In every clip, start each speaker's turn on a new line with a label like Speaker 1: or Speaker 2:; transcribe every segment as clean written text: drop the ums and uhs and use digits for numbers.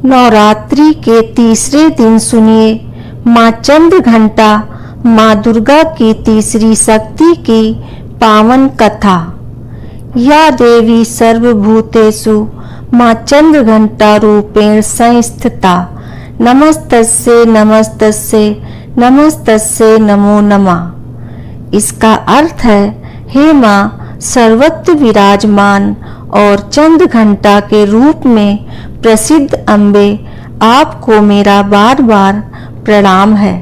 Speaker 1: नवरात्रि के तीसरे दिन सुनिए माँ चंद्र घंटा, माँ दुर्गा की तीसरी शक्ति की पावन कथा। या देवी सर्वभूतेषु माँ चंद्र घंटा रूपेण संस्थिता। नमस्तस्यै नमस्तस्यै नमस्तस्यै नमो नमः। इसका अर्थ है, हे माँ सर्वत्र विराजमान और चंद्र घंटा के रूप में प्रसिद्ध अम्बे, आपको मेरा बार बार प्रणाम है।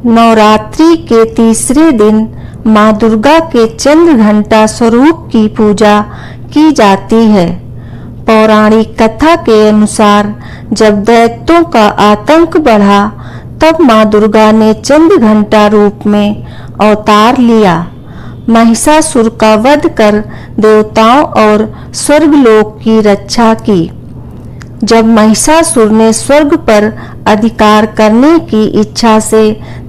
Speaker 1: नवरात्रि के तीसरे दिन माँ दुर्गा के चंद्र घंटा स्वरूप की पूजा की जाती है। पौराणिक कथा के अनुसार जब दैत्यों का आतंक बढ़ा, तब माँ दुर्गा ने चंद्र घंटा रूप में अवतार लिया। महिषासुर का वध कर देवताओं और स्वर्गलोक की रक्षा की। जब महिषासुर ने स्वर्ग पर अधिकार करने की इच्छा से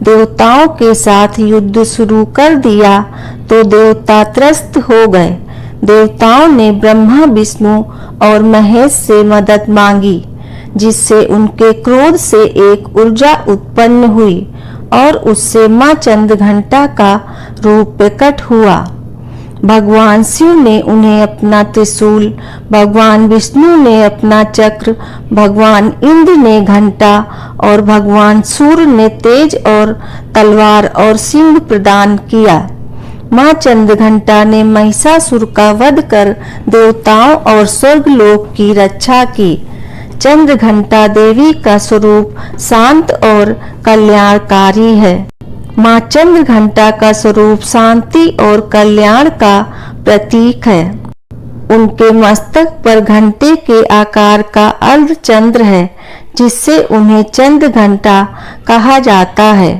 Speaker 1: देवताओं के साथ युद्ध शुरू कर दिया, तो देवता त्रस्त हो गए। देवताओं ने ब्रह्मा, विष्णु और महेश से मदद मांगी, जिससे उनके क्रोध से एक ऊर्जा उत्पन्न हुई और उससे माँ चंद्र घंटा का रूप प्रकट हुआ। भगवान शिव ने उन्हें अपना त्रिशूल, भगवान विष्णु ने अपना चक्र, भगवान इंद्र ने घंटा और भगवान सूर्य ने तेज और तलवार और सिंह प्रदान किया। माँ चंद्र घंटा ने महिषासुर का वध कर देवताओं और स्वर्गलोक की रक्षा की। चंद्र घंटा देवी का स्वरूप शांत और कल्याणकारी है। माँ चंद्र घंटा का स्वरूप शांति और कल्याण का प्रतीक है। उनके मस्तक पर घंटे के आकार का अर्धचंद्र है, जिससे उन्हें चंद्र घंटा कहा जाता है।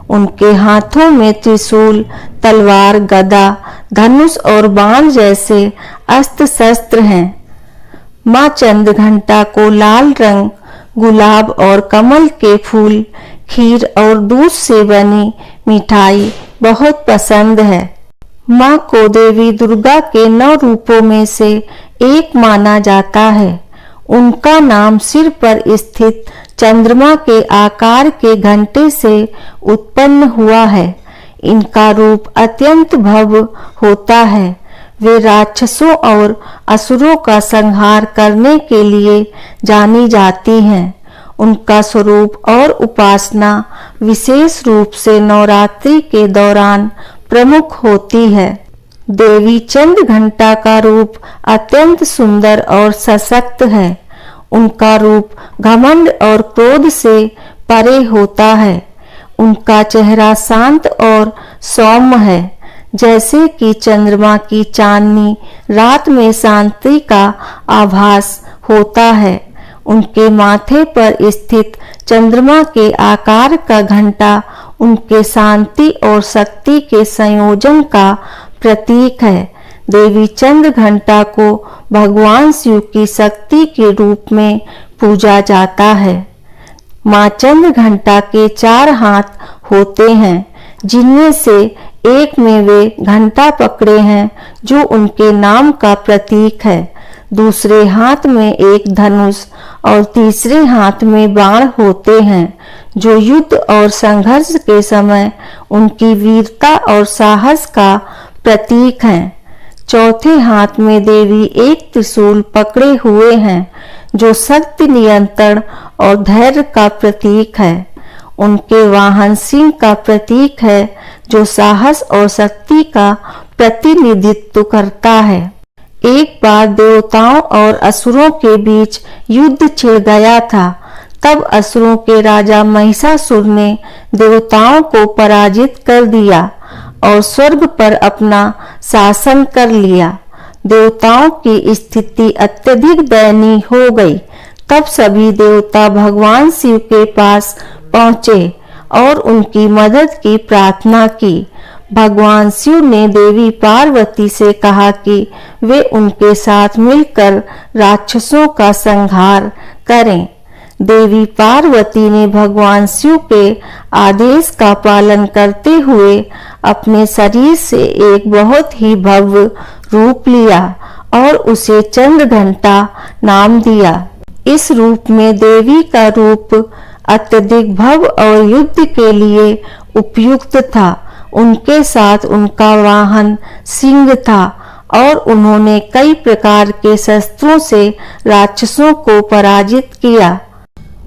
Speaker 1: उनके हाथों में त्रिशूल, तलवार, गदा, धनुष और बाण जैसे अस्त्र शस्त्र हैं। माँ चंद्र घंटा को लाल रंग, गुलाब और कमल के फूल, खीर और दूध से बनी मिठाई बहुत पसंद है। माँ को देवी दुर्गा के 9 रूपों में से एक माना जाता है। उनका नाम सिर पर स्थित चंद्रमा के आकार के घंटे से उत्पन्न हुआ है। इनका रूप अत्यंत भव्य होता है। वे राक्षसों और असुरों का संहार करने के लिए जानी जाती हैं। उनका स्वरूप और उपासना विशेष रूप से नवरात्रि के दौरान प्रमुख होती है। देवी चंद्र घंटा का रूप अत्यंत सुंदर और सशक्त है। उनका रूप घमंड और क्रोध से परे होता है। उनका चेहरा शांत और सौम्य है, जैसे कि चंद्रमा की चांदनी रात में शांति का आभास होता है। उनके माथे पर स्थित चंद्रमा के आकार का घंटा उनके शांति और शक्ति के संयोजन का प्रतीक है। देवी चंद्र घंटा को भगवान शिव की शक्ति के रूप में पूजा जाता है। माँ चंद्र घंटा के 4 हाथ होते हैं, जिनमें से एक में वे घंटा पकड़े हैं, जो उनके नाम का प्रतीक है। दूसरे हाथ में एक धनुष और तीसरे हाथ में बाण होते हैं, जो युद्ध और संघर्ष के समय उनकी वीरता और साहस का प्रतीक हैं। चौथे हाथ में देवी एक त्रिशूल पकड़े हुए हैं, जो शक्ति, नियंत्रण और धैर्य का प्रतीक है। उनके वाहन सिंह का प्रतीक है, जो साहस और शक्ति का प्रतिनिधित्व करता है। एक बार देवताओं और असुरों के बीच युद्ध छिड़ गया था। तब असुरों के राजा महिषासुर ने देवताओं को पराजित कर दिया और स्वर्ग पर अपना शासन कर लिया। देवताओं की स्थिति अत्यधिक दयनीय हो गई। तब सभी देवता भगवान शिव के पास पहुँचे और उनकी मदद की प्रार्थना की। भगवान शिव ने देवी पार्वती से कहा कि वे उनके साथ मिलकर राक्षसों का संहार करें। देवी पार्वती ने भगवान शिव के आदेश का पालन करते हुए अपने शरीर से एक बहुत ही भव्य रूप लिया और उसे चंद्र घंटा नाम दिया। इस रूप में देवी का रूप अत्यधिक भव्य और युद्ध के लिए उपयुक्त था। उनके साथ उनका वाहन सिंह था और उन्होंने कई प्रकार के शस्त्रों से राक्षसों को पराजित किया।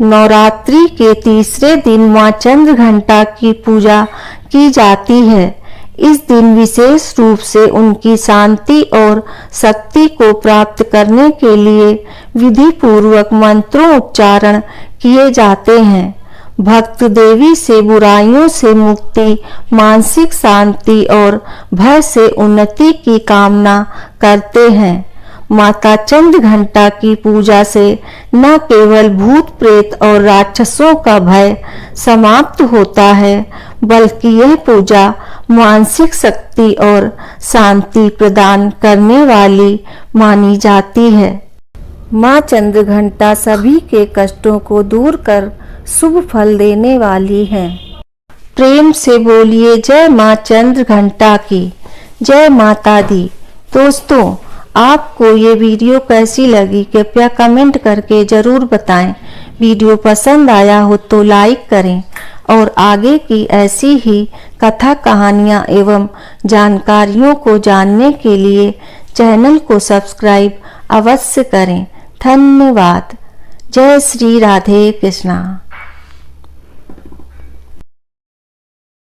Speaker 1: नवरात्रि के तीसरे दिन मां चंद्रघंटा की पूजा की जाती है। इस दिन विशेष रूप से उनकी शांति और शक्ति को प्राप्त करने के लिए विधि पूर्वक मंत्रों उच्चारण किए जाते हैं। भक्त देवी से बुराइयों से मुक्ति, मानसिक शांति और भय से उन्नति की कामना करते हैं। माता चंद्रघंटा की पूजा से न केवल भूत प्रेत और राक्षसों का भय समाप्त होता है, बल्कि यह पूजा मानसिक शक्ति और शांति प्रदान करने वाली मानी जाती है। मां चंद्रघंटा सभी के कष्टों को दूर कर शुभ फल देने वाली है। प्रेम से बोलिए जय मां चंद्रघंटा की, जय माता दी। दोस्तों, आपको ये वीडियो कैसी लगी कृपया कमेंट करके जरूर बताएं। वीडियो पसंद आया हो तो लाइक करें और आगे की ऐसी ही कथा कहानियाँ एवं जानकारियों को जानने के लिए चैनल को सब्सक्राइब अवश्य करें। धन्यवाद। जय श्री राधे कृष्णा।